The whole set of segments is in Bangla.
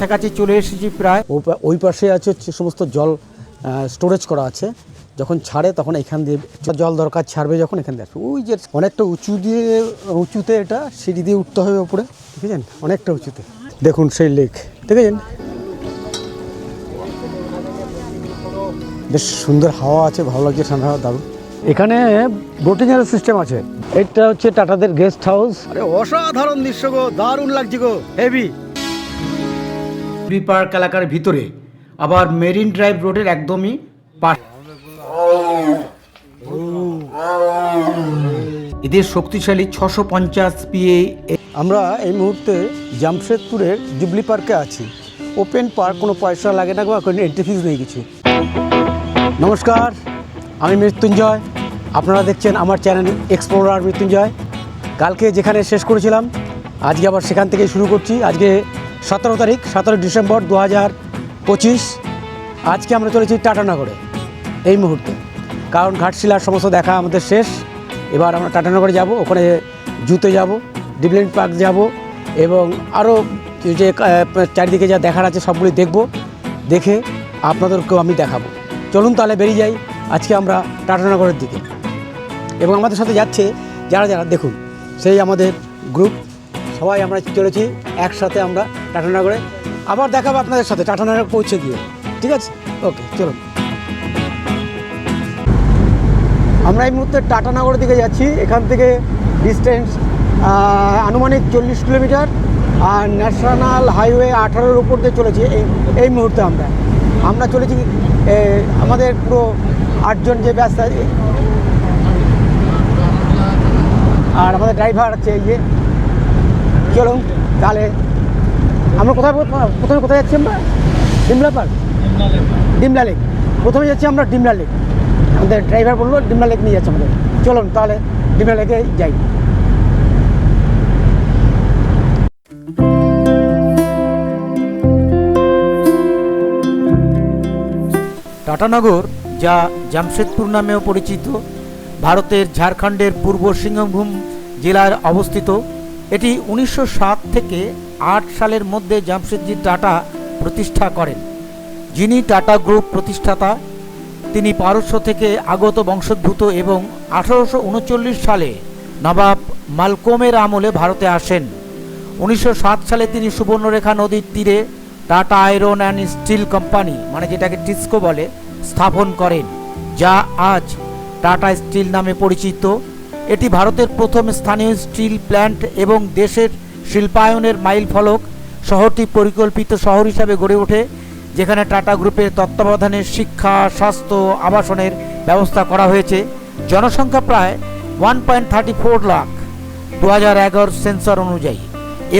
কাছাকাছি চলে এসেছি প্রায়। ওই পাশে আছে হচ্ছে সমস্ত জল স্টোরেজ করা আছে, যখন ছাড়ে তখন এখান দিয়ে জল দরকার ছাড়বে যখন এখান দিয়ে আসবে। ওই যে অনেকটা উঁচুতে এটা সিঁড়ি দিয়ে উঠতে হবে ওপরে, দেখেছেন অনেকটা উঁচুতে। দেখুন সেই লেক দেখেছেন, বেশ সুন্দর হাওয়া আছে, ভালো লাগছে, ঠান্ডা হাওয়া দারুণ। এখানে বোটিংয়ের সিস্টেম আছে। এটা হচ্ছে টাটাদের গেস্ট হাউস। আরে অসাধারণ দৃশ্য গো, দারুণ লাগছে গো, হেভি। পার্ক এলাকার ভিতরে, আবার মেরিন ড্রাইভ রোডের একদমই পাশে। এদের শক্তিশালী 650 PA। আমরা এই মুহূর্তে জামশেদপুরের জুবলি পার্কে আছি। ওপেন পার্ক, কোনো পয়সা লাগে না, কোনো এন্ট্রি ফিস নেই কিছু। নমস্কার, আমি মৃত্যুঞ্জয়, আপনারা দেখছেন আমার চ্যানেল এক্সপ্লোরার মৃত্যুঞ্জয়। কালকে যেখানে শেষ করেছিলাম আজকে আবার সেখান থেকে শুরু করছি। আজকে 17 ডিসেম্বর 2025। আজকে আমরা চলেছি টাটানগরে এই মুহূর্তে, কারণ ঘাটশিলার সমস্ত দেখা আমাদের শেষ। এবার আমরা টাটানগরে যাব, ওখানে জুতে যাব, ডিভেলপমেন্ট পার্ক যাব এবং আরও যে চারিদিকে যা দেখার আছে সবগুলি দেখব, দেখে আপনাদেরকেও আমি দেখাবো। চলুন তাহলে বেরিয়ে যাই আজকে আমরা টাটানগরের দিকে। এবং আমাদের সাথে যাচ্ছে যারা যারা দেখুন, সেই আমাদের গ্রুপ, সবাই আমরা চলেছি একসাথে আমরা টাটানগরে। আবার দেখাবো আপনাদের সাথে টাটানগরে পৌঁছে গিয়ে, ঠিক আছে? ওকে, চলুন। আমরা এই মুহূর্তে টাটানগরের দিকে যাচ্ছি। এখান থেকে ডিস্টেন্স আনুমানিক 40 কিলোমিটার, আর ন্যাশনাল হাইওয়ে 18-এর উপর দিয়ে চলেছি এই মুহূর্তে। আমরা চলেছি, আমাদের পুরো 8 জন যে ব্যাস, আর আমাদের ড্রাইভার আছে এই যে। চলুন তাহলে আমরা প্রথমে যাচ্ছি আমরা ডিমলা পার্ক, ডিমলা লেক। প্রথমে যাচ্ছি আমরা ডিমলা লেক। আমাদের ড্রাইভার বললো ডিমলা লেক নিয়ে যাচ্ছে আমাদের। চলুন তাহলে ডিমলা লেকে যাই। টাটানগর, যা জামশেদপুর নামেও পরিচিত, ভারতের ঝাড়খণ্ডের পূর্ব সিংভূম জেলায় অবস্থিত। এটি 1907 থেকে 8 সালের মধ্যে জামশেদজি টাটা প্রতিষ্ঠা করেন। যিনি টাটা গ্রুপ প্রতিষ্ঠাতা, তিনি পারস্য থেকে আগত বংশোদ্ভূত এবং 1839 সালে নবাব মালকমের আমলে ভারতে আসেন। 1907 সালে তিনি সুবর্ণরেখা নদীর তীরে tata iron and steel company, মানে যেটাকে টিসকো বলে, স্থাপন করেন, যা আজ টাটা স্টিল নামে পরিচিত। এটি ভারতের প্রথম স্থানীয় স্টিল প্ল্যান্ট এবং দেশের শিল্পায়নের মাইল ফলক। শহরটি পরিকল্পিত শহর হিসাবে গড়ে ওঠে, যেখানে টাটা গ্রুপের তত্ত্বাবধানে শিক্ষা, স্বাস্থ্য, আবাসনের ব্যবস্থা করা হয়েছে। জনসংখ্যা প্রায় 1.34 লাখ 2011 সেন্সর অনুযায়ী,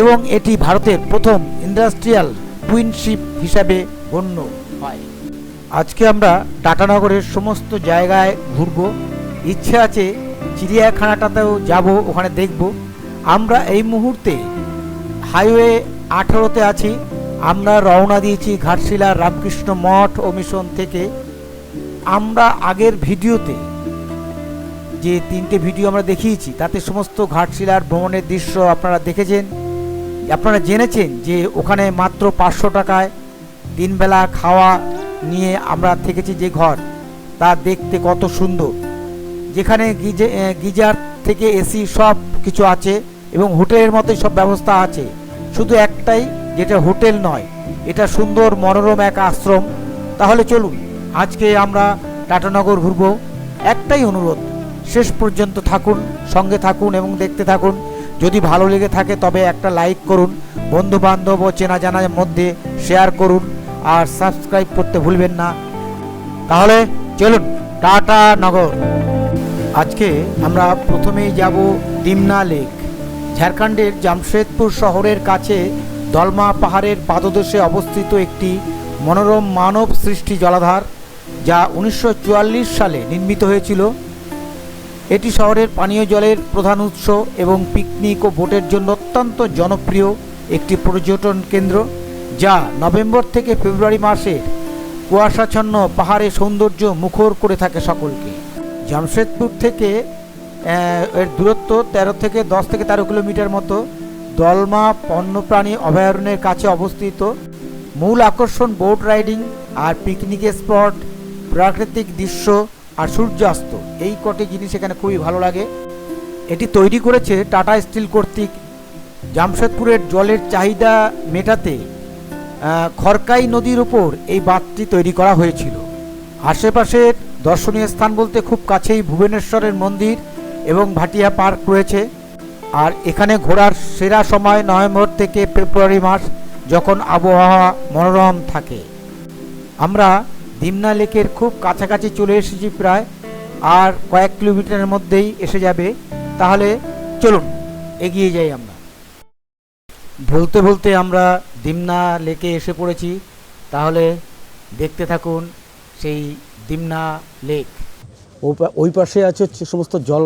এবং এটি ভারতের প্রথম ইন্ডাস্ট্রিয়াল টুইনশিপ হিসাবে গণ্য হয়। আজকে আমরা টাটানগরের সমস্ত জায়গায় ঘুরব। ইচ্ছে আছে চিড়িয়াখানাটাতেও যাব, ওখানে দেখব। আমরা এই মুহূর্তে হাইওয়ে 18-তে আছি। আমরা রওনা দিয়েছি ঘাটশিলার রামকৃষ্ণ মঠ ও মিশন থেকে। আমরা আগের ভিডিওতে যে 3টে ভিডিও আমরা দেখিয়েছি, তাতে সমস্ত ঘাটশিলার ভ্রমণের দৃশ্য আপনারা দেখেছেন। আপনারা জেনেছেন যে ওখানে মাত্র 500 টাকায় 3 বেলা খাওয়া নিয়ে আমরা থেকেছি যে ঘর, তা দেখতে কত সুন্দর। যেখানে গিজার থেকে এসি সব কিছু আছে এবং হোটেলের মতোই সব ব্যবস্থা আছে। শুধু একটাই, যেটা হোটেল নয়, এটা সুন্দর মনোরম এক আশ্রম। তাহলে চলুন আজকে আমরা টাটানগর ঘুরব। একটাই অনুরোধ, শেষ পর্যন্ত থাকুন, সঙ্গে থাকুন এবং দেখতে থাকুন। যদি ভালো লেগে থাকে তবে একটা লাইক করুন, বন্ধু বান্ধব ও চেনা জানার মধ্যে শেয়ার করুন, আর সাবস্ক্রাইব করতে ভুলবেন না। তাহলে চলুন টাটানগর। আজকে আমরা প্রথমেই যাব ডিমনা লেক। ঝাড়খণ্ডের জামশেদপুর শহরের কাছে দলমা পাহাড়ের পাদদেশে অবস্থিত একটি মনোরম মানব সৃষ্টি জলাধার, যা 1944 সালে নির্মিত হয়েছিল। এটি শহরের পানীয় জলের প্রধান উৎস এবং পিকনিক ও বোটের জন্য অত্যন্ত জনপ্রিয় একটি পর্যটন কেন্দ্র, যা নভেম্বর থেকে ফেব্রুয়ারি মাসে কুয়াশাচ্ছন্ন পাহাড়ে সৌন্দর্য মুখর করে থাকে সকলকে। জামশেদপুর থেকে এর দূরত্ব 10 থেকে 13 কিলোমিটার মতো। দলমা বন্যপ্রাণী অভয়ারণ্যের কাছে অবস্থিত। মূল আকর্ষণ বোট রাইডিং আর পিকনিক স্পট, প্রাকৃতিক দৃশ্য আর সূর্যাস্ত, এই কটি জিনিস এখানে খুবই ভালো লাগে। এটি তৈরি করেছে টাটা স্টিল কর্তৃক। জামশেদপুরের জলের চাহিদা মেটাতে খড়কাই নদীর উপর এই বাঁধটি তৈরি করা হয়েছিল। আশেপাশের দর্শনীয় স্থান বলতে খুব কাছেই ভুবনেশ্বরের মন্দির এবং ভাটিয়া পার্ক রয়েছে। আর এখানে ঘোরার সেরা সময় নভেম্বর থেকে ফেব্রুয়ারি মাস, যখন আবহাওয়া মনোরম থাকে। আমরা ডিমনা লেকের খুব কাছাকাছি চলে এসেছি প্রায়, আর কয়েক কিলোমিটারের মধ্যেই এসে যাবে। তাহলে চলুন এগিয়ে যাই। আমরা বলতে বলতে আমরা ডিমনা লেকে এসে পড়েছি। তাহলে দেখতে থাকুন সেই ডিমনা লেক। ওই পাশে আছে হচ্ছে সমস্ত জল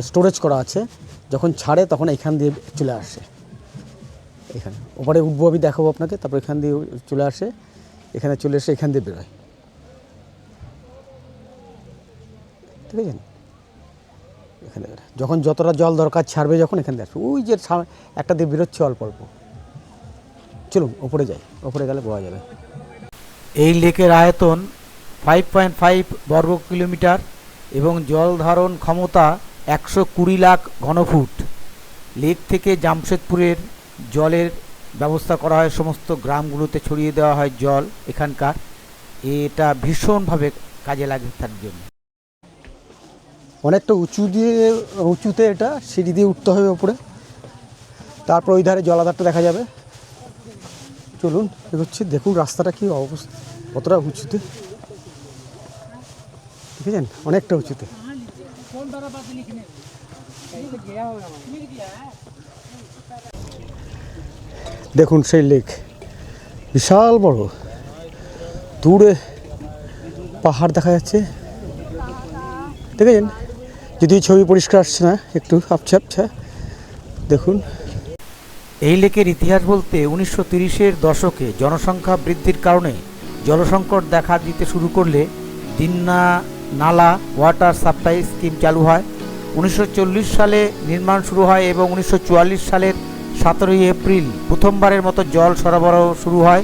স্টোরেজ করা আছে, যখন ছাড়ে তখন এখান দিয়ে চলে আসে। এখানে ওপারে উঠবো, আমি দেখাবো আপনাকে, তারপর এখান দিয়ে চলে আসে, এখানে চলে এসে এখান দিয়ে বেরোয়। ঠিক আছে, এখানে যখন যতটা জল দরকার ছাড়বে, যখন এখান দিয়ে আসবে, ওই যে একটা দিয়ে বেরোচ্ছে অল্প অল্প। চলুন ওপরে যাই, ওপরে গেলে পাওয়া যাবে। এই লেকের আয়তন 5.5 বর্গ কিলোমিটার এবং জল ধারণ ক্ষমতা 120 লাখ ঘনফুট। লেক থেকে জামশেদপুরের জলের ব্যবস্থা করা হয়, সমস্ত গ্রামগুলোতে ছড়িয়ে দেওয়া হয় জল এখানকার। এটা ভীষণভাবে কাজে লাগে তার জন্য। অনেকটা উঁচুতে এটা সিঁড়ি দিয়ে উঠতে হবে ওপরে, তারপর ওই ধারে জলাধারটা দেখা যাবে। চলুন এগোচ্ছি, দেখুন রাস্তাটা কি অবস্থা, কতটা উঁচুতে, দেখেছেন, অনেকটা উঁচুতে। দেখুন সেই লেক বিশাল বড়, দূরে পাহাড় দেখা যাচ্ছে, দেখেছেন, যদিও ছবি পরিষ্কার আসছে না, একটু আবছা আবছা। দেখুন এই লেকের ইতিহাস বলতে 1930-এর দশকে জনসংখ্যা বৃদ্ধির কারণে জলসংকট দেখা দিতে শুরু করলে ডিমনা নালা ওয়াটার সাপ্লাই স্কিম চালু হয়। 1940 সালে নির্মাণ শুরু হয় এবং 1944 সালের 17 এপ্রিল প্রথমবারের মতো জল সরবরাহ শুরু হয়।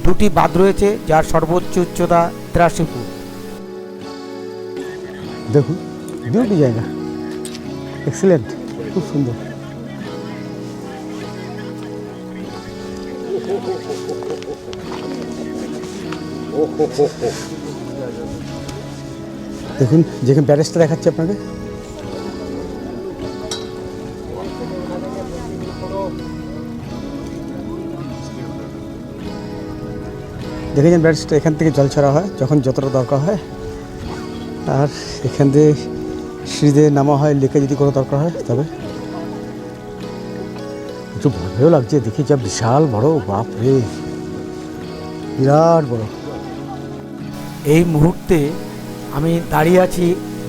দুটি বাঁধ রয়েছে, যার সর্বোচ্চ উচ্চতা 83 ফুট। দেখুন বিউটি জায়গা, এক্সিলেন্ট, খুব সুন্দর। দেখুন যেখানে ব্যারেজটা দেখাচ্ছে আপনাকে, দেখেছেন ব্যারেজটা, এখান থেকে জল ছাড়া হয় যখন যতটা দরকার হয়, আর এখান দিয়ে সিঁড়িতে নামা হয় লেকে যদি কোনো দরকার হয়। তবে একটু ভয়ও লাগছে, দেখি যা বিশাল বড়, বাপ রে, বিরাট বড়। এই মুহূর্তে আমি দাঁড়িয়ে আছি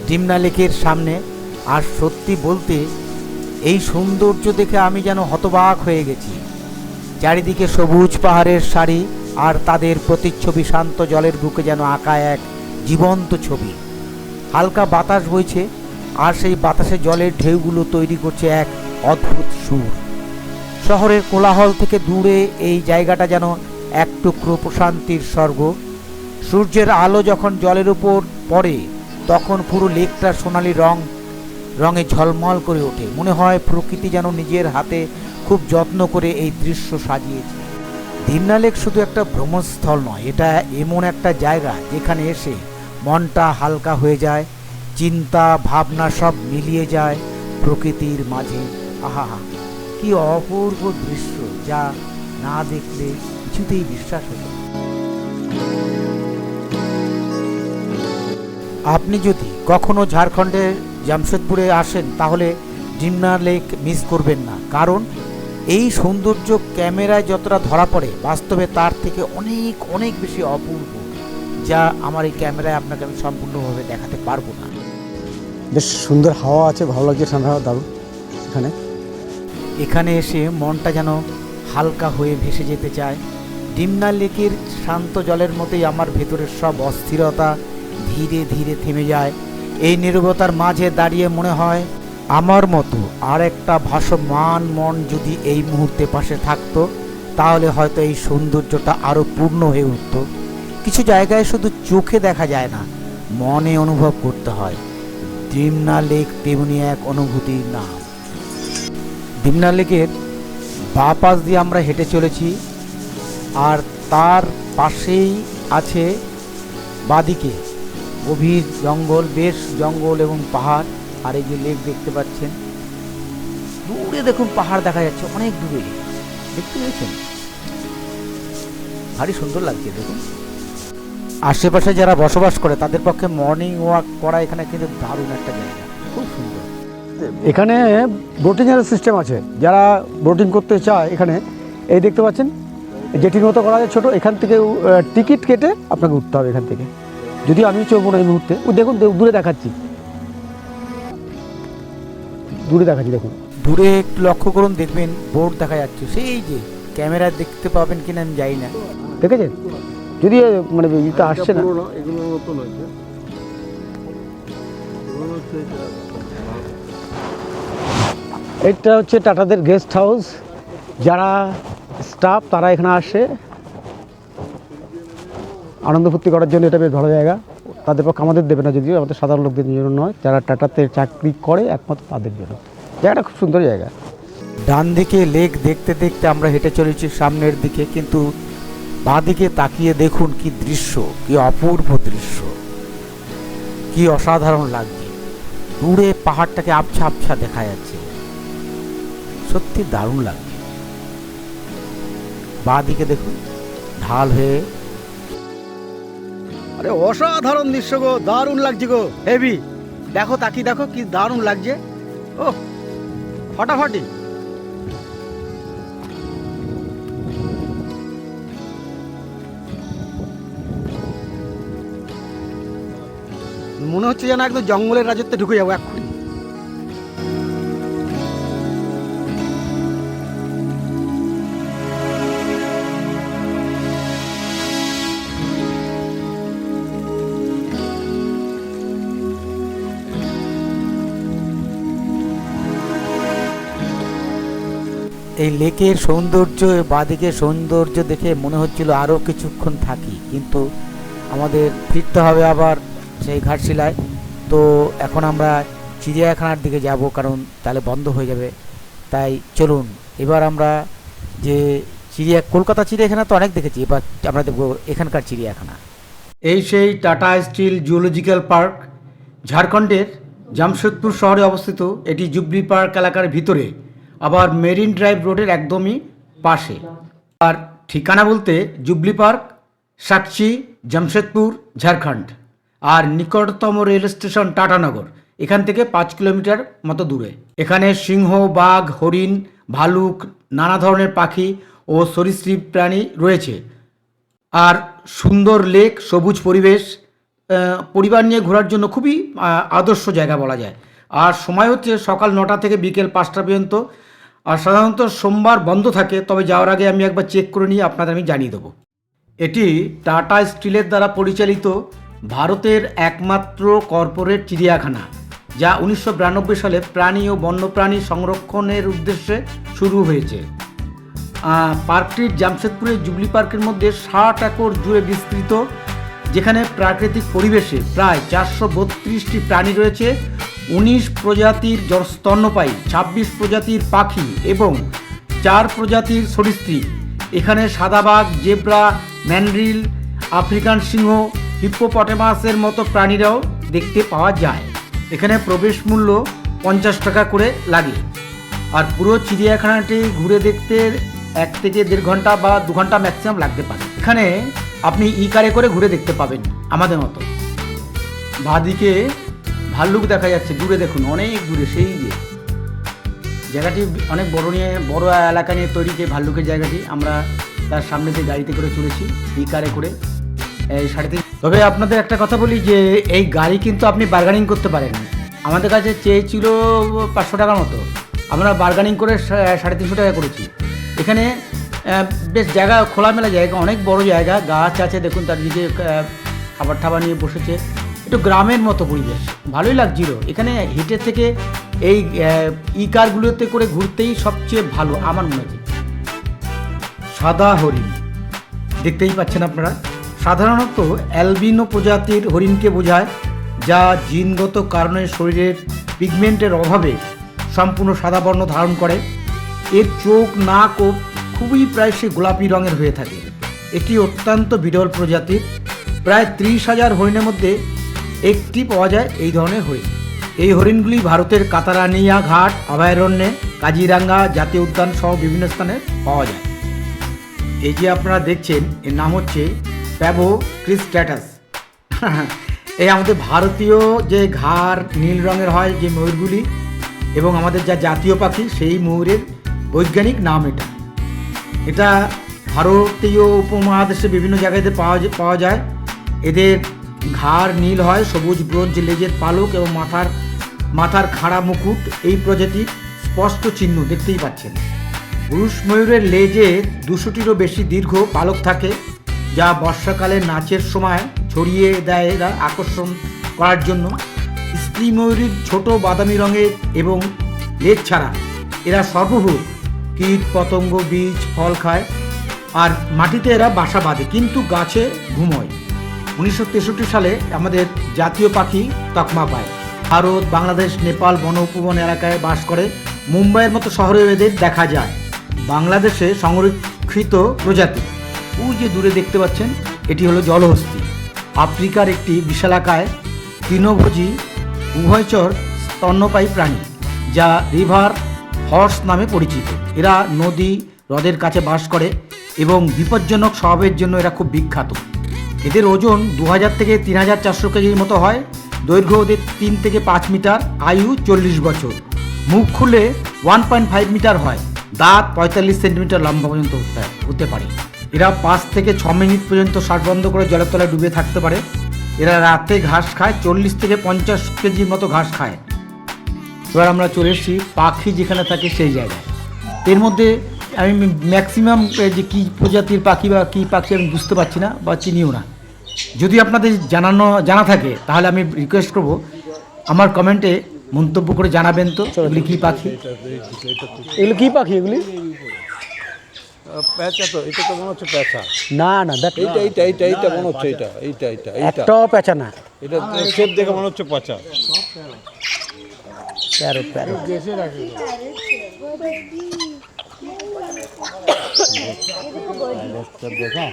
ডিমনা লেকের সামনে, আর সত্যি বলতে এই সৌন্দর্য দেখে আমি যেন হতবাক হয়ে গেছি। চারিদিকে সবুজ পাহাড়ের সারি, আর তাদের প্রতিচ্ছবি শান্ত জলের বুকে যেন আঁকা এক জীবন্ত ছবি। হালকা বাতাস বইছে, আর সেই বাতাসে জলের ঢেউগুলো তৈরি করছে এক অদ্ভুত সুর। শহরের কোলাহল থেকে দূরে এই জায়গাটা যেন এক টুকরো প্রশান্তির স্বর্গ। সূর্যের আলো যখন জলের উপর পড়ে, তখন পুরো লেকটা সোনালি রঙে ঝলমল করে ওঠে। মনে হয় প্রকৃতি যেন নিজের হাতে খুব যত্ন করে এই দৃশ্য সাজিয়েছে। ডিমনা লেক শুধু একটা ভ্রমণস্থল নয়, এটা এমন একটা জায়গা যেখানে এসে মনটা হালকা হয়ে যায়, চিন্তা ভাবনা সব মিলিয়ে যায় প্রকৃতির মাঝে। আহা, কি অপূর্ব দৃশ্য, যা না দেখলে কিছুতেই বিশ্বাস হতো না। আপনি যদি কখনো ঝাড়খণ্ডের জামশেদপুরে আসেন, তাহলে ডিমনা লেক মিস করবেন না, কারণ এই সৌন্দর্য ক্যামেরায় যতটা ধরা পড়ে, বাস্তবে তার থেকে অনেক অনেক বেশি অপূর্ব, যা আমার এই ক্যামেরায় আপনাকে আমি সম্পূর্ণভাবে দেখাতে পারবো না। বেশ সুন্দর হাওয়া আছে, ভালো লাগছে, ঠান্ডা হাওয়া, দারুণ। এখানে এসে মনটা যেন হালকা হয়ে ভেসে যেতে চায়। ডিমনা লেকের শান্ত জলের মতোই আমার ভেতরের সব অস্থিরতা ধীরে ধীরে থেমে যায়। এই নীরবতার মাঝে দাঁড়িয়ে মনে হয়, আমার মতো আর একটা ভাসমান মন যদি এই মুহূর্তে পাশে থাকতো, তাহলে হয়তো এই সৌন্দর্যটা আরও পূর্ণ হয়ে উঠত। কিছু জায়গায় শুধু চোখে দেখা যায় না, মনে অনুভব করতে হয়। ডিমনা লেক তেমনি এক অনুভূতির নাম। ডিমনা লেকের বাঁ পাশ দিয়ে আমরা হেঁটে চলেছি, আর তার পাশেই আছে বাদিকে গভীর জঙ্গল, বেশ জঙ্গল এবং পাহাড়। আর এই যে লেক দেখতে পাচ্ছেন, দূরে দেখুন পাহাড় দেখা যাচ্ছে অনেক দূরে, দেখতে পেয়েছেন? ভারী সুন্দর লাগছে দেখুন। আশেপাশে যারা বসবাস করে তাদের পক্ষে মর্নিং ওয়াক করা এখানে কিন্তু দারুণ একটা জায়গা, খুব সুন্দর। এখানে বোটিংয়ের সিস্টেম আছে, যারা বোটিং করতে চায় এখানে এই দেখতে পাচ্ছেন জেটির মতো করা যায় ছোটো, এখান থেকে টিকিট কেটে আপনাকে উঠতে হবে এখান থেকে। যদিও আমি চলবো না এই মুহূর্তে, দেখুন দূরে দেখাচ্ছি, দেখুন দূরে একটু লক্ষ্য করুন, দেখবেন বোট দেখা যাচ্ছে, সেই যে ক্যামেরায় দেখতে পাবেন কিনা আমি জানি না, দেখেছেন? যদি মানে এটা আসছে না, এটা হচ্ছে টাটাদের গেস্ট হাউস। যারা স্টাফ তারা এখানে আসে আনন্দ ফুর্তি করার জন্য, এটা বেশ ভালো জায়গা। তাদের পক্ষে আমাদের দেবে না, যদিও আমাদের সাধারণ লোকদের জন্য নয়, যারা টাটাতে চাকরি করে একমাত্র তাদের জন্য। জায়গাটা খুব সুন্দর জায়গা। ডান দিকে লেক দেখতে দেখতে আমরা হেঁটে চলেছি সামনের দিকে, কিন্তু বাঁ দিকে তাকিয়ে দেখুন কি দৃশ্য, কি অপূর্ব দৃশ্য, কি অসাধারণ লাগছে। দূরে পাহাড়টাকে আবছা আবছা দেখা যাচ্ছে, সত্যি দারুণ লাগছে। বাঁ দিকে দেখুন ঢাল হয়ে, আরে অসাধারণ দৃশ্য গো, দারুণ লাগছে গো, হেভি। দেখো তাকিয়ে দেখো কি দারুণ লাগছে, ও ফাটাফাটি। মনে হচ্ছে যেন একদম জঙ্গলের রাজত্বে ঢুকে যাবো এক্ষুনি। এই লেকের সৌন্দর্য, বাঁদিকের সৌন্দর্য দেখে মনে হচ্ছিল আরও কিছুক্ষণ থাকি, কিন্তু আমাদের ফিরতে হবে আবার সেই ঘাটশিলায়। তো এখন আমরা চিড়িয়াখানার দিকে যাব, কারণ তাহলে বন্ধ হয়ে যাবে। তাই চলুন এবার আমরা যে কলকাতা চিড়িয়াখানা তো অনেক দেখেছি, এবার আমরা দেখব এখানকার চিড়িয়াখানা। এই সেই টাটা স্টিল জুলজিক্যাল পার্ক, ঝাড়খণ্ডের জামশেদপুর শহরে অবস্থিত। এটি জুবলি পার্ক এলাকার ভিতরে, আবার মেরিন ড্রাইভ রোডের একদমই পাশে। আর ঠিকানা বলতে জুবলি পার্ক, সাকচি, জামশেদপুর, ঝাড়খণ্ড। আর নিকটতম রেল স্টেশন টাটানগর, এখান থেকে 5 কিলোমিটার মতো দূরে। এখানে সিংহ, বাঘ, হরিণ, ভালুক, নানা ধরনের পাখি ও সরীসৃপ প্রাণী রয়েছে। আর সুন্দর লেক, সবুজ পরিবেশ, পরিবার নিয়ে ঘোরার জন্য খুবই আদর্শ জায়গা বলা যায়। আর সময় হচ্ছে সকাল 9টা থেকে বিকেল 5টা পর্যন্ত। আর সাধারণত সোমবার বন্ধ থাকে, তবে যাওয়ার আগে আমি একবার চেক করে নিয়ে আপনাদের আমি জানিয়ে দেবো। এটি টাটা স্টিলের দ্বারা পরিচালিত ভারতের একমাত্র কর্পোরেট চিড়িয়াখানা, যা 1992 সালে প্রাণী ও বন্যপ্রাণী সংরক্ষণের উদ্দেশ্যে শুরু হয়েছে। পার্কটির জামশেদপুরের জুবলি পার্কের মধ্যে 60 একর জুড়ে বিস্তৃত, যেখানে প্রাকৃতিক পরিবেশে প্রায় 432টি প্রাণী রয়েছে, 19 প্রজাতির স্তন্যপায়ী, 26 প্রজাতির পাখি এবং 4 প্রজাতির সরীসৃপ। এখানে সাদাবাঘ, জেব্রা, ম্যান্ড্রিল, আফ্রিকান সিংহ, হিপ্পোপটেমাসের মতো প্রাণীরাও দেখতে পাওয়া যায়। এখানে প্রবেশ মূল্য 50 টাকা করে লাগে। আর পুরো চিড়িয়াখানাটি ঘুরে দেখতে 1 থেকে 1.5 ঘন্টা বা 2 ঘন্টা ম্যাক্সিমাম লাগতে পারে। এখানে আপনি কারে করে ঘুরে দেখতে পাবেন আমাদের মতো। বাঁদিকে ভাল্লুক দেখা যাচ্ছে, দূরে দেখুন অনেক দূরে, সেই যে জায়গাটি অনেক বড় এলাকা নিয়ে তৈরি, যে ভাল্লুকের জায়গাটি। আমরা তার সামনে যে গাড়িতে করে চলেছি কারে করে 3.5। তবে আপনাদের একটা কথা বলি যে এই গাড়ি কিন্তু আপনি বার্গেনিং করতে পারেন। আমাদের কাছে চেয়েছিল 500 টাকার মতো, আমরা বার্গেনিং করে 350 টাকা করেছি। এখানে বেশ জায়গা, খোলামেলা জায়গা, অনেক বড় জায়গা, গাছ আছে দেখুন, তার দিকে খাবার টাবার নিয়ে বসেছে, একটু গ্রামের মতো পরিবেশ, ভালোই লাগছিল। এখানে হেঁটে থেকে এই কারগুলোতে করে ঘুরতেই সবচেয়ে ভালো আমার মনে হয়। সাদা হরিণ দেখতেই পাচ্ছেন আপনারা। সাধারণত অ্যালবিনো প্রজাতির হরিণকে বোঝায়, যা জিনগত কারণে শরীরের পিগমেন্টের অভাবে সম্পূর্ণ সাদা বর্ণ ধারণ করে। এর চোখ, নাক ও খুবই প্রায়শই গোলাপি রঙের হয়ে থাকে। এটি অত্যন্ত বিরল প্রজাতির। প্রায় 30,000 হরিণের মধ্যে একটি পাওয়া যায় এই ধরনের হরিণ। এই হরিণগুলি ভারতের কাতারানিয়া ঘাট অভয়ারণ্যে, কাজিরাঙ্গা জাতীয় উদ্যান সহ বিভিন্ন স্থানে পাওয়া যায়। এই যে আপনারা দেখছেন, এর নাম হচ্ছে প্যাভো ক্রিস্ট্যাটাস। এই আমাদের ভারতীয় যে ঘাড় নীল রঙের হয় যে ময়ূরগুলি, এবং আমাদের যা জাতীয় পাখি সেই ময়ূরের বৈজ্ঞানিক নাম এটা। এটা ভারতীয় উপমহাদেশে বিভিন্ন জায়গাতে পাওয়া যায়। এদের ঘাড় নীল হয়, সবুজ ব্রোঞ্জ লেজের পালক এবং মাথার খাড়া মুকুট এই প্রজাতির স্পষ্ট চিহ্ন দেখতেই পাচ্ছেন। পুরুষ ময়ূরের লেজে 200টিরও বেশি দীর্ঘ পালক থাকে, যা বর্ষাকালে নাচের সময় ছড়িয়ে দেয় এরা আকর্ষণ করার জন্য। স্ত্রী ময়ূরীর ছোট বাদামি রঙের এবং লেজ ছাড়া এরা সর্বভূক, কীট পতঙ্গ, বীজ, ফল খায়। আর মাটিতে এরা বাসা বাঁধে, কিন্তু গাছে ঘুমোয়। 1963 সালে আমাদের জাতীয় পাখি তকমা পায়। ভারত, বাংলাদেশ, নেপাল বন উপবন এলাকায় বাস করে। মুম্বাইয়ের মতো শহরেও এদের দেখা যায়। বাংলাদেশে সংরক্ষিত প্রজাতি, ওই যে দূরে দেখতে পাচ্ছেন, এটি হলো জলহস্তী। আফ্রিকার একটি বিশালাকায় তৃণভোজী উভয়চর স্তন্যপায়ী প্রাণী, যা রিভার হর্স নামে পরিচিত। এরা নদী, হ্রদের কাছে বাস করে এবং বিপজ্জনক স্বভাবের জন্য এরা খুব বিখ্যাত। এদের ওজন 2000 থেকে 3400 কেজির মতো হয়। দৈর্ঘ্য ওদের 3 থেকে 5 মিটার, আয়ু 40 বছর। মুখ খুলে 1.5 মিটার হয়। দাঁত 45 সেন্টিমিটার লম্বা পর্যন্ত হতে পারে। এরা 5 থেকে 6 মিনিট পর্যন্ত শ্বাস বন্ধ করে জলের তলায় ডুবে থাকতে পারে। এরা রাতে ঘাস খায়, 40 থেকে 50 কেজির মতো ঘাস খায়। এবার আমরা চলে এসেছি পাখি যেখানে থাকে সেই জায়গায়। এর মধ্যে আমি ম্যাক্সিমাম যে কী প্রজাতির পাখি বা কী পাখি আমি বুঝতে পারছি না বা চিনিও না। যদি আপনাদের জানা থাকে তাহলে আমি রিকোয়েস্ট করব আমার কমেন্টে মন্তব্য করে জানাবেন তো এগুলি কী পাখি। এগুলো কী পাখি এগুলি? প্যাঁচা, তো এটা তো মনে হচ্ছে প্যাঁচা। না না, দেখ এইটা মনে হচ্ছে এইটা একটাও পেঁচা না। এটা শেপ দেখে মনে হচ্ছে প্যাঁচা। Parrot parrot. দেখা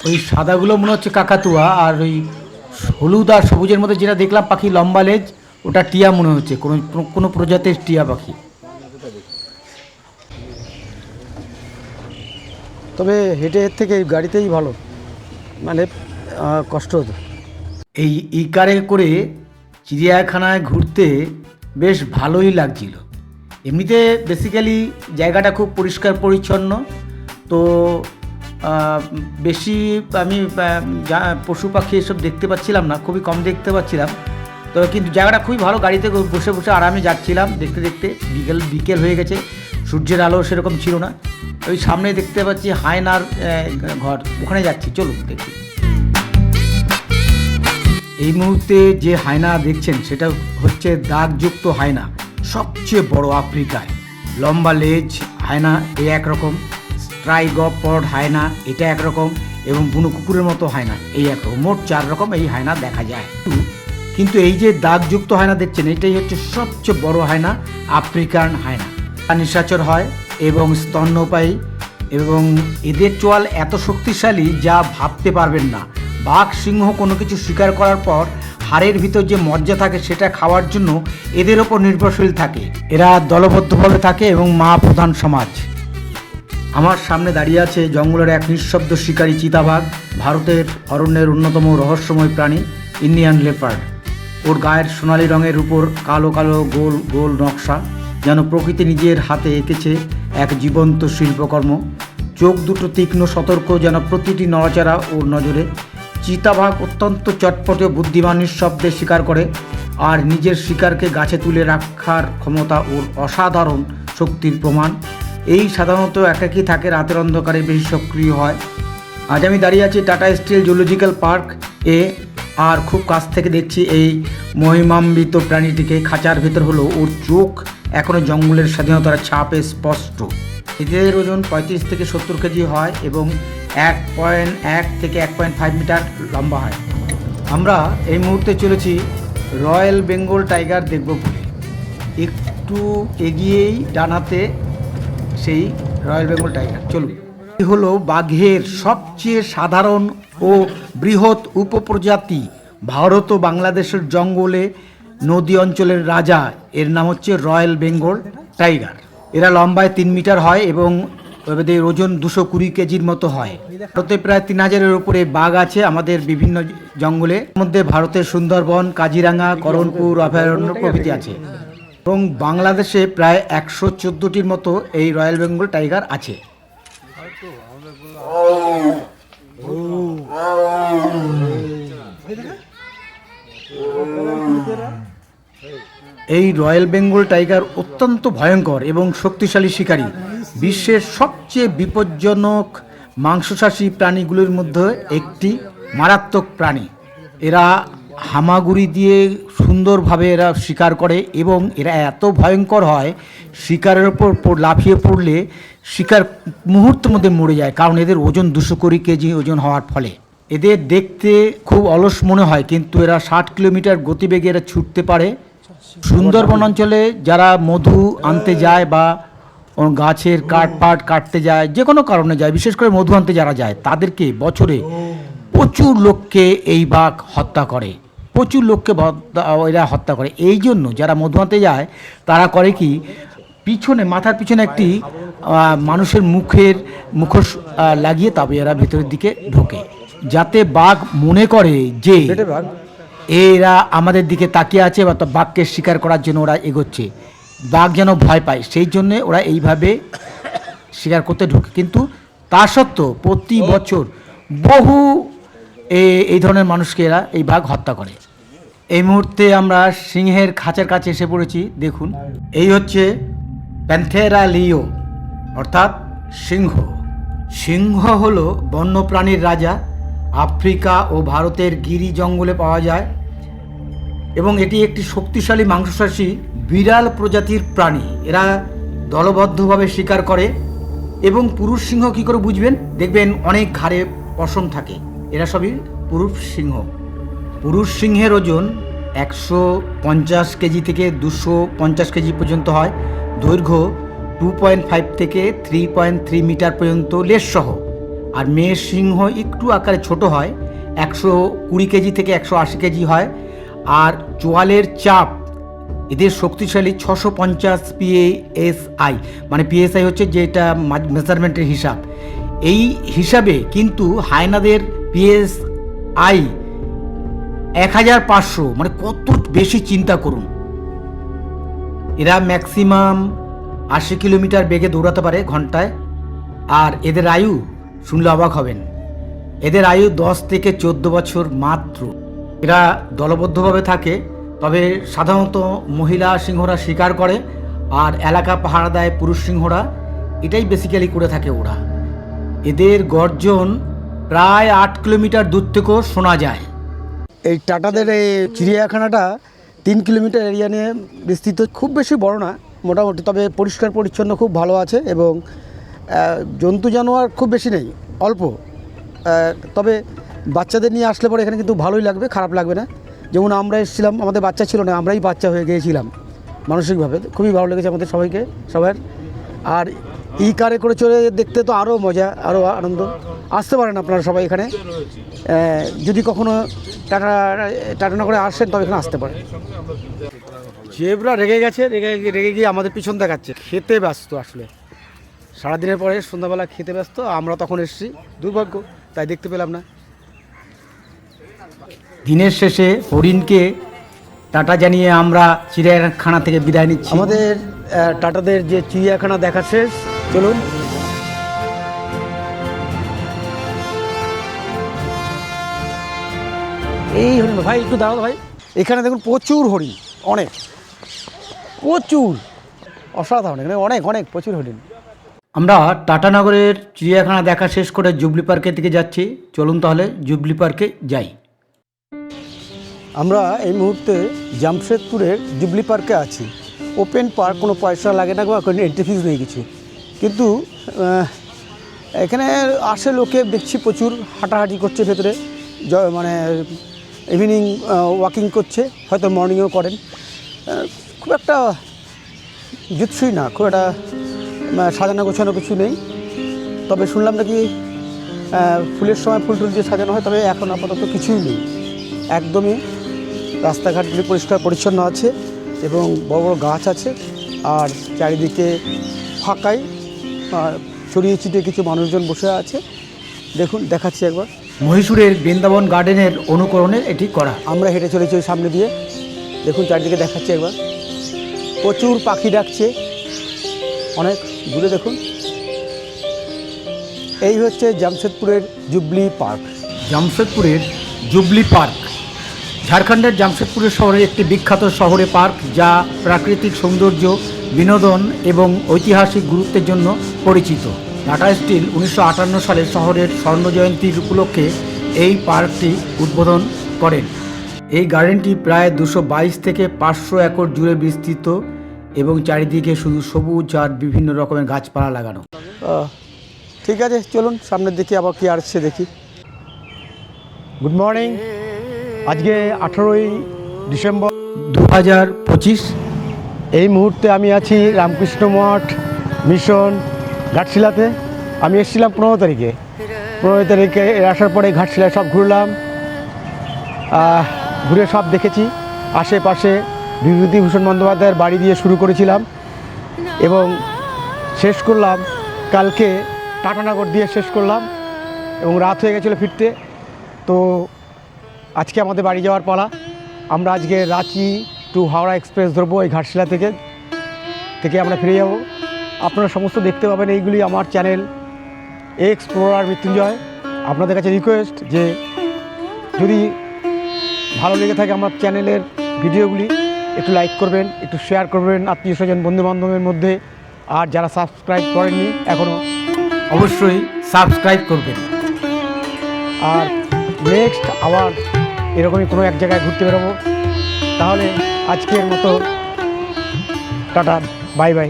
ওই সাদাগুলো মনে হচ্ছে কাকাতুয়া, আর ওই হলুদ আর সবুজের মধ্যে যেটা দেখলাম পাখি লম্বা লেজ, ওটা টিয়া মনে হচ্ছে, কোনো প্রজাতির টিয়া পাখি। তবে হেঁটে এর থেকে গাড়িতেই ভালো, মানে কষ্ট হতো। এই ইকারে করে চিড়িয়াখানায় ঘুরতে বেশ ভালোই লাগছিল। এমনিতে বেসিক্যালি জায়গাটা খুব পরিষ্কার পরিচ্ছন্ন, তো বেশি আমি পশু পাখি এসব দেখতে পাচ্ছিলাম না, খুবই কম দেখতে পাচ্ছিলাম। তো কিন্তু জায়গাটা খুবই ভালো, গাড়িতে বসে বসে আরামে যাচ্ছিলাম দেখতে দেখতে। বিকেল হয়ে গেছে, সূর্যের আলো সেরকম ছিল না। ওই সামনে দেখতে পাচ্ছি হায়নার ঘর, ওখানে যাচ্ছি, চলুন দেখি। এই মুহূর্তে যে হায়না দেখছেন সেটা হচ্ছে দাগযুক্ত হায়না, সবচেয়ে বড় আফ্রিকায়। লম্বা লেজ হায়না এই একরকম, স্ট্রাইগপড হায়না এটা একরকম, এবং বুনো কুকুরের মতো হায়না এই একরকম। মোট 4 রকম এই হায়না দেখা যায়। কিন্তু এই যে দাগযুক্ত হায়না দেখছেন, এটাই হচ্ছে সবচেয়ে বড় হায়না, আফ্রিকান হায়না। নিশাচর হয় এবং স্তন্যপায়ী, এবং এদের চোয়াল এত শক্তিশালী যা ভাবতে পারবেন না। বাঘ, সিংহ কোনো কিছু শিকার করার পর হাড়ের ভিতর যে মজ্জা থাকে সেটা খাওয়ার জন্য এদের ওপর নির্ভরশীল থাকে। এরা দলবদ্ধভাবে থাকে এবং মা প্রধান সমাজ। আমার সামনে দাঁড়িয়ে আছে জঙ্গলের এক নিঃশব্দ শিকারী চিতাবাঘ, ভারতের অরণ্যের অন্যতম রহস্যময় প্রাণী ইন্ডিয়ান লেপার্ড। ওর গায়ের সোনালি রঙের উপর কালো কালো গোল গোল নকশা, যেন প্রকৃতি নিজের হাতে এঁকেছে এক জীবন্ত শিল্পকর্ম। চোখ দুটো তীক্ষ্ণ, সতর্ক, যেন প্রতিটি নড়াচড়া ওর নজরে। চিতাবাঘ অত্যন্ত চটপটে, বুদ্ধিমান, নিঃশব্দে শিকার করে, আর নিজের শিকারকে গাছে তুলে রাখার ক্ষমতা ওর অসাধারণ শক্তির প্রমাণ। এই সাধারণত একাকী থাকে, রাতের অন্ধকারে বেশি সক্রিয় হয়। আজ আমি দাঁড়িয়ে আছি টাটা স্টিল জুলজিক্যাল পার্ক এ। আর খুব কাছ থেকে দেখছি এই মহিমান্বিত প্রাণীটিকে। খাঁচার ভেতর হলো ওর চোখ এখনও জঙ্গলের স্বাধীনতার ছাপে স্পষ্ট। এদের ওজন 35 থেকে 70 কেজি হয় এবং 1.1 থেকে 1.5 মিটার লম্বা হয়। আমরা এই মুহূর্তে চলেছি রয়্যাল বেঙ্গল টাইগার দেখব বলে। একটু এগিয়েই ডান হাতে সেই রয়্যাল বেঙ্গল টাইগার, চলুন। এটি হলো বাঘের সবচেয়ে সাধারণ ও বৃহৎ উপপ্রজাতি। ভারত ও বাংলাদেশের জঙ্গলে নদী অঞ্চলের রাজা। এর নাম হচ্ছে রয়্যাল বেঙ্গল টাইগার। এরা লম্বায় 3 মিটার হয় এবং এদের ওজন 220 কেজির মতো হয়। ভারতে প্রায় 3000-এর উপরে বাঘ আছে আমাদের বিভিন্ন জঙ্গলে। এর মধ্যে ভারতের সুন্দরবন, কাজিরাঙ্গা, করণপুর অভয়ারণ্য প্রভৃতি আছে এবং বাংলাদেশে প্রায় 114টির মতো এই রয়্যাল বেঙ্গল টাইগার আছে। এই রয়্যাল বেঙ্গল টাইগার অত্যন্ত ভয়ঙ্কর এবং শক্তিশালী শিকারী। বিশ্বের সবচেয়ে বিপজ্জনক মাংসশাসী প্রাণীগুলির মধ্যে একটি মারাত্মক প্রাণী। এরা হামাগুড়ি দিয়ে সুন্দরভাবে এরা শিকার করে এবং এরা এত ভয়ঙ্কর হয়, শিকারের ওপর লাফিয়ে পড়লে শিকার মুহূর্তের মধ্যে মরে যায়, কারণ এদের ওজন 220 কেজি ওজন হওয়ার ফলে। এদের দেখতে খুব অলস মনে হয়, কিন্তু এরা 60 কিলোমিটার গতিবেগে এরা ছুটতে পারে। সুন্দরবন অঞ্চলে যারা মধু আনতে যায় বা গাছের কাঠ কাটতে যায়, যে কোনো কারণে যায়, বিশেষ করে মধু আনতে যারা যায়, তাদেরকে বছরে প্রচুর লোককে এই বাঘ হত্যা করে। প্রচুর লোককে এরা হত্যা করে। এই জন্য যারা মধু আনতে যায় তারা করে কি, মাথার পিছনে একটি মানুষের মুখোশ লাগিয়ে তবে এরা ভেতরের দিকে ঢোকে, যাতে বাঘ মনে করে যে এরা আমাদের দিকে তাকিয়ে আছে বা বাঘকে শিকার করার জন্য ওরা এগোচ্ছে। বাঘ যেন ভয় পায়, সেই জন্যে ওরা এইভাবে শিকার করতে ঢোকে। কিন্তু তা সত্ত্বেও প্রতি বছর বহু এই ধরনের মানুষকে এরা এই বাঘ হত্যা করে। এই মুহূর্তে আমরা সিংহের খাঁচার কাছে এসে পড়েছি। দেখুন, এই হচ্ছে প্যান্থেরা লিও অর্থাৎ সিংহ। সিংহ হলো বন্যপ্রাণীর রাজা। আফ্রিকা ও ভারতের গিরি জঙ্গলে পাওয়া যায় এবং এটি একটি শক্তিশালী মাংসশাসী বিড়াল প্রজাতির প্রাণী। এরা দলবদ্ধভাবে শিকার করে এবং পুরুষ সিংহ কী করে বুঝবেন, দেখবেন অনেক ঘাড়ে পশম থাকে, এরা সবই পুরুষ সিংহ। পুরুষ সিংহের ওজন 150 কেজি থেকে 250 কেজি পর্যন্ত হয়। দৈর্ঘ্য 2.5 থেকে 3.3 মিটার পর্যন্ত লেজসহ। আর মেয়ে সিংহ একটু আকারে ছোট হয়, 120 কেজি থেকে 180 কেজি হয়। আর চোয়ালের চাপ এদের শক্তিশালী 650 PSI, মানে PSI হচ্ছে যেটা মেজারমেন্টের হিসাব। এই হিসাবে কিন্তু হায়নাদের PSI 1500, মানে কত বেশি চিন্তা করুন। এরা ম্যাক্সিমাম 80 কিলোমিটার বেগে দৌড়াতে পারে ঘন্টায়। আর এদের আয়ু শুনলে অবাক হবেন, এদের আয়ু 10 থেকে 14 বছর মাত্র। এরা দলবদ্ধভাবে থাকে, তবে সাধারণত মহিলা সিংহরা শিকার করে আর এলাকা পাহারা দেয় পুরুষ সিংহরা। এটাই বেসিক্যালি করে থাকে ওরা। এদের গর্জন প্রায় 8 কিলোমিটার দূর থেকেও শোনা যায়। এই টাটাদের এই চিড়িয়াখানাটা 3 কিলোমিটার এরিয়া নিয়ে বিস্তৃত, খুব বেশি বড় না মোটামুটি, তবে পরিষ্কার পরিচ্ছন্ন খুব ভালো আছে এবং জন্তু জানোয়ার খুব বেশি নেই, অল্প। তবে বাচ্চাদের নিয়ে আসলে পরে এখানে কিন্তু ভালোই লাগবে, খারাপ লাগবে না। যেমন আমরা এসেছিলাম, আমাদের বাচ্চা ছিল না, আমরাই বাচ্চা হয়ে গিয়েছিলাম মানসিকভাবে। খুবই ভালো লেগেছে আমাদের সবার। আর এই কারে করে চলে দেখতে তো আরও মজা, আরও আনন্দ। আসতে পারেন আপনারা সবাই এখানে, যদি কখনো টাটানগরে আসেন তবে এখানে আসতে পারেন। জেব্রা রেগে গেছে, রেগে গিয়ে আমাদের পিছন দেখাচ্ছে, খেতে ব্যস্ত। আসলে সারাদিনের পরে সন্ধ্যাবেলা খেতে ব্যস্ত, আমরা তখন এসেছি, দুর্ভাগ্য তাই দেখতে পেলাম না। দিনের শেষে হরিণকে টাটা জানিয়ে আমরা চিড়িয়াখানা থেকে বিদায় নিচ্ছি। আমাদের টাটাদের যে চিড়িয়াখানা দেখা শেষ, চলুন। এই হরিণ ভাই, একটু দাঁড়াও ভাই। এখানে দেখুন প্রচুর হরিণ, অনেক, প্রচুর, অসাধারণ। এখানে অনেক প্রচুর হরিণ। আমরা টাটানগরের চিড়িয়াখানা দেখা শেষ করে জুবলি পার্কের দিকে যাচ্ছি। চলুন তাহলে জুবলি পার্কে যাই। আমরা এই মুহূর্তে জামশেদপুরের জুবলি পার্কে আছি। ওপেন পার্ক, কোনো পয়সা লাগে না বা কোনো এন্ট্রি ফিজ নেই কিছু। কিন্তু এখানে আসে লোকে দেখছি প্রচুর হাঁটাহাঁটি করছে ভেতরে, মানে ইভিনিং ওয়াকিং করছে, হয়তো মর্নিংও করেন। খুব একটা জুৎসই না, খুব একটা সাজানো গোছানো কিছু নেই। তবে শুনলাম নাকি ফুলের সময় ফুল টুল দিয়ে সাজানো হয়, তবে এখন আপাতত কিছুই নেই। একদমই রাস্তাঘাটগুলি পরিষ্কার পরিচ্ছন্ন আছে এবং বড় বড় গাছ আছে, আর চারিদিকে ফাঁকাই ছড়িয়ে ছিটিয়ে কিছু মানুষজন বসে আছে। দেখুন, দেখাচ্ছি একবার। মহীশূরের বৃন্দাবন গার্ডেনের অনুকরণে এটি করা। আমরা হেঁটে চলেছি ওই সামনে দিয়ে, দেখুন চারিদিকে দেখাচ্ছি একবার। প্রচুর পাখি ডাকছে, অনেক দূরে দেখুন। এই হচ্ছে জামশেদপুরের জুবলি পার্ক। জামশেদপুরের জুবলি পার্ক ঝাড়খণ্ডের জামশেদপুরের শহরের একটি বিখ্যাত শহরে পার্ক, যা প্রাকৃতিক সৌন্দর্য, বিনোদন এবং ঐতিহাসিক গুরুত্বের জন্য পরিচিত। টাটা স্টিল 1958 সালে শহরের স্বর্ণজয়ন্তীর উপলক্ষে এই পার্কটি উদ্বোধন করেন। এই গার্ডেনটি প্রায় 222 থেকে 500 একর জুড়ে বিস্তৃত এবং চারিদিকে শুধু সবুজ আর বিভিন্ন রকমের গাছপালা লাগানো। ঠিক আছে, চলুন সামনের দিকে আবার কি আসছে দেখি। Good morning. আজকে 18ই ডিসেম্বর 2025। এই মুহূর্তে আমি আছি রামকৃষ্ণ মঠ মিশন ঘাটশিলাতে। আমি এসেছিলাম 15 তারিখে। 15 তারিখে আসার পরে ঘাটশিলায় সব ঘুরলাম, ঘুরে সব দেখেছি। আশেপাশে বিভূতিভূষণ বন্দ্যোপাধ্যায়ের বাড়ি দিয়ে শুরু করেছিলাম এবং শেষ করলাম কালকে টাটানগর দিয়ে শেষ করলাম এবং রাত হয়ে গেছিলো ফিরতে। তো আজকে আমাদের বাড়ি যাওয়ার পালা। আমরা আজকে রাঁচি টু হাওড়া এক্সপ্রেস ধরবো এই ঘাটশিলা থেকে আমরা ফিরে যাব। আপনারা সমস্ত দেখতে পাবেন এইগুলি আমার চ্যানেল এক্সপ্লোরার মৃত্যুঞ্জয়। আপনাদের কাছে রিকোয়েস্ট যে যদি ভালো লেগে থাকে আমার চ্যানেলের ভিডিওগুলি, একটু লাইক করবেন, একটু শেয়ার করবেন আত্মীয় স্বজন বন্ধুবান্ধবের মধ্যে। আর যারা সাবস্ক্রাইব করেননি এখনও, অবশ্যই সাবস্ক্রাইব করবেন। আর নেক্সট আবার এরকমই কোনো এক জায়গায় ঘুরতে বেরোবো। তাহলে আজকের মতো টাটা, বাই বাই।